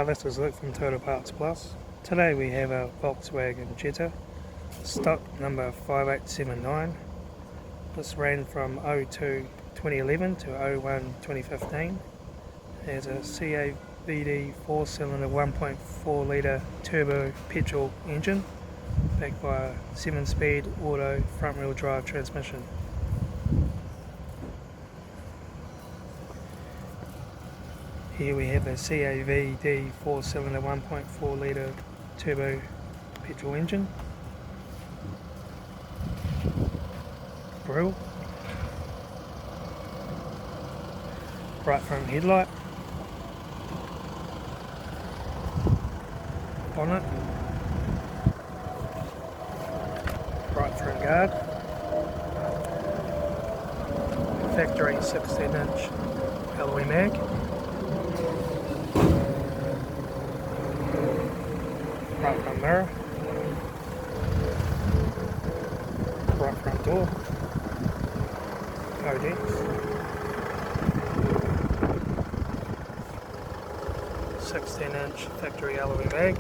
Hi, this is Luke from Total Parts Plus. Today we have a Volkswagen Jetta, stock number 5879. This ran from 02 2011 to 01 2015. It has a CAVD 4-cylinder 1.4 litre turbo petrol engine backed by a 7-speed auto front wheel drive transmission. Here we have a CAVD 4-cylinder 1.4 litre turbo petrol engine. Grille. Right front headlight. Bonnet. Right front guard. Factory 16-inch alloy mag. Right front mirror, right front door, no dents, 16-inch factory alloy mag,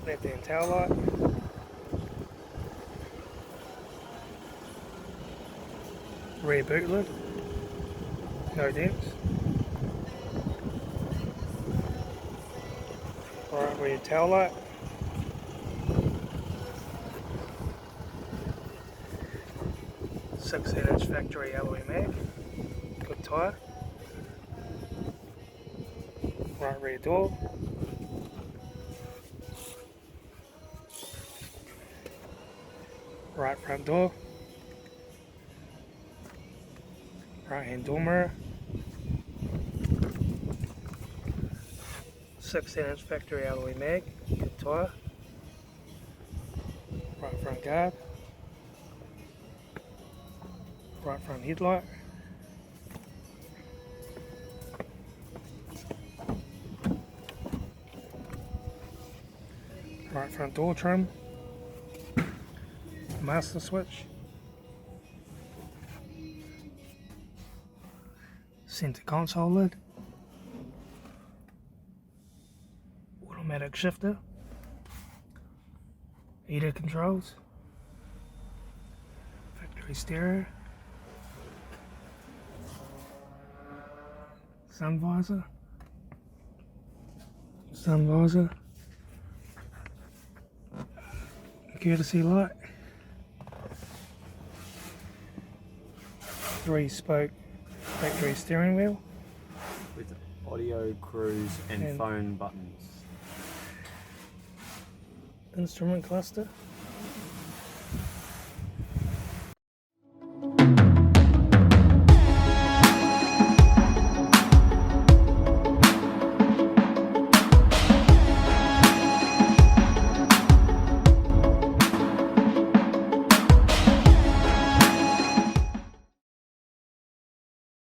left-hand tail light, rear boot lid, no dents. Right rear tail light, .16-inch factory alloy mag, good tyre, right rear door, right front door, right hand door mirror, 16-inch factory alloy mag, good tyre, right front guard, right front headlight, right front door trim, master switch, centre console lid, automatic shifter, heater controls, factory stereo, sun visor, courtesy light, 3-spoke factory steering wheel with audio, cruise and phone buttons. Instrument cluster,